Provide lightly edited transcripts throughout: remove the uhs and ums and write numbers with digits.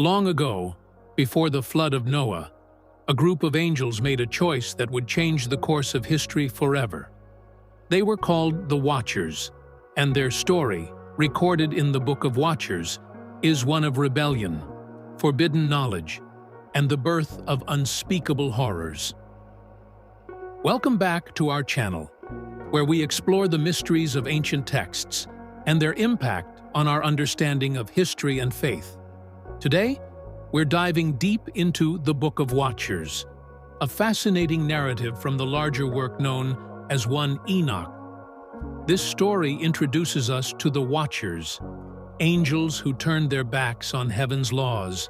Long ago, before the flood of Noah, a group of angels made a choice that would change the course of history forever. They were called the Watchers, and their story, recorded in the Book of Watchers, is one of rebellion, forbidden knowledge, and the birth of unspeakable horrors. Welcome back to our channel, where we explore the mysteries of ancient texts and their impact on our understanding of history and faith. Today, we're diving deep into the Book of Watchers, a fascinating narrative from the larger work known as 1 Enoch. This story introduces us to the Watchers, angels who turned their backs on heaven's laws,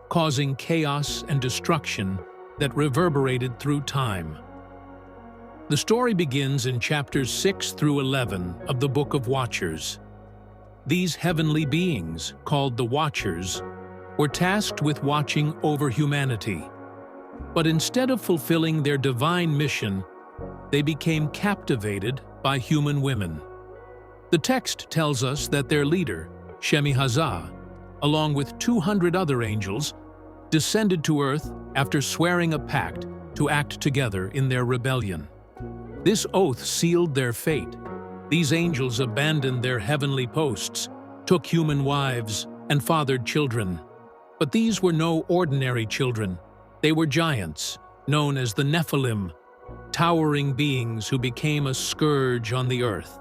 causing chaos and destruction that reverberated through time. The story begins in chapters 6 through 11 of the Book of Watchers. These heavenly beings, called the Watchers, were tasked with watching over humanity. But instead of fulfilling their divine mission, they became captivated by human women. The text tells us that their leader, Shemihazah, along with 200 other angels, descended to earth after swearing a pact to act together in their rebellion. This oath sealed their fate. These angels abandoned their heavenly posts, took human wives, and fathered children. But these were no ordinary children. They were giants, known as the Nephilim, towering beings who became a scourge on the earth.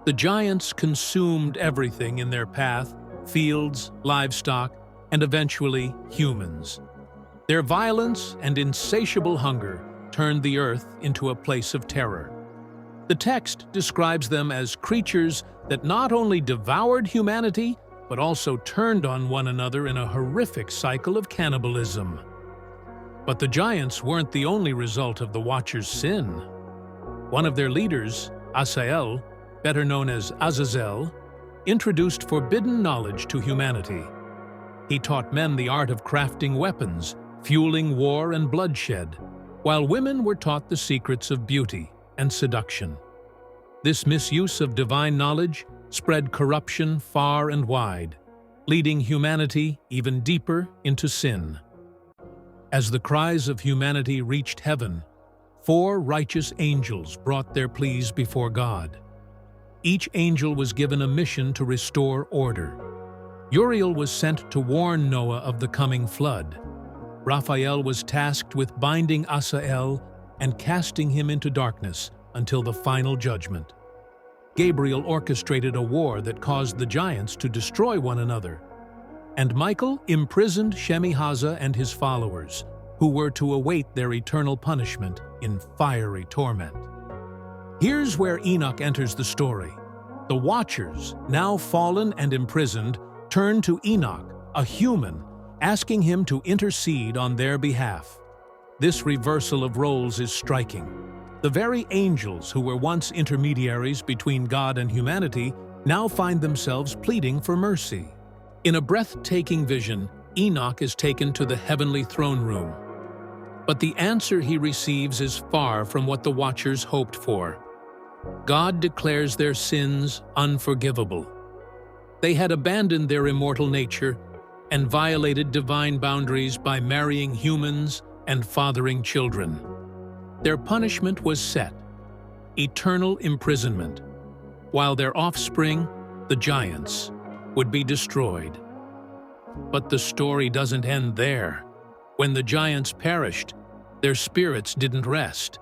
The giants consumed everything in their path: fields, livestock, and eventually humans. Their violence and insatiable hunger turned the earth into a place of terror. The text describes them as creatures that not only devoured humanity, but also turned on one another in a horrific cycle of cannibalism. But the giants weren't the only result of the Watchers' sin. One of their leaders, Asael, better known as Azazel, introduced forbidden knowledge to humanity. He taught men the art of crafting weapons, fueling war and bloodshed, while women were taught the secrets of beauty and seduction. This misuse of divine knowledge spread corruption far and wide, leading humanity even deeper into sin. As the cries of humanity reached heaven, 4 righteous angels brought their pleas before God. Each angel was given a mission to restore order. Uriel was sent to warn Noah of the coming flood. Raphael was tasked with binding Asael and casting him into darkness until the final judgment. Gabriel orchestrated a war that caused the giants to destroy one another. And Michael imprisoned Shemihazah and his followers, who were to await their eternal punishment in fiery torment. Here's where Enoch enters the story. The Watchers, now fallen and imprisoned, turn to Enoch, a human, asking him to intercede on their behalf. This reversal of roles is striking. The very angels who were once intermediaries between God and humanity now find themselves pleading for mercy. In a breathtaking vision, Enoch is taken to the heavenly throne room. But the answer he receives is far from what the Watchers hoped for. God declares their sins unforgivable. They had abandoned their immortal nature and violated divine boundaries by marrying humans and fathering children. Their punishment was set: eternal imprisonment, while their offspring, the giants, would be destroyed. But the story doesn't end there. When the giants perished, their spirits didn't rest.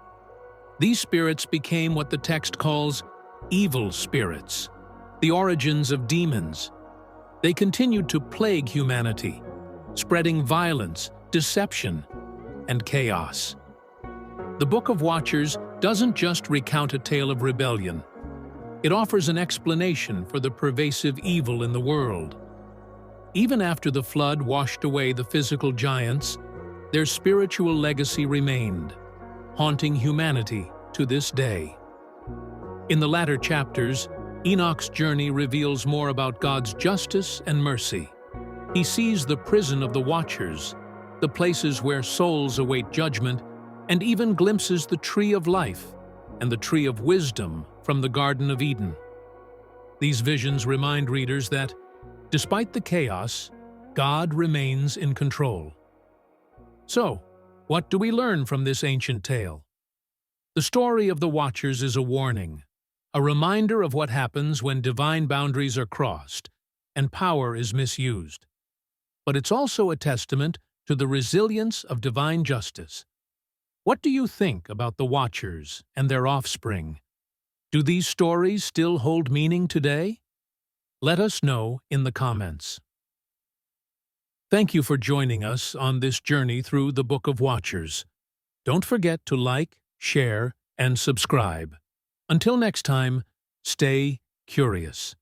These spirits became what the text calls evil spirits, the origins of demons. They continued to plague humanity, spreading violence, deception, and chaos. The Book of Watchers doesn't just recount a tale of rebellion. It offers an explanation for the pervasive evil in the world. Even after the flood washed away the physical giants, their spiritual legacy remained, haunting humanity to this day. In the latter chapters, Enoch's journey reveals more about God's justice and mercy. He sees the prison of the Watchers, the places where souls await judgment, and even glimpses the tree of life and the tree of wisdom from the Garden of Eden. These visions remind readers that, despite the chaos, God remains in control. So, what do we learn from this ancient tale? The story of the Watchers is a warning, a reminder of what happens when divine boundaries are crossed and power is misused. But it's also a testament to the resilience of divine justice. What do you think about the Watchers and their offspring? Do these stories still hold meaning today? Let us know in the comments. Thank you for joining us on this journey through the Book of Watchers. Don't forget to like, share, and subscribe. Until next time, stay curious.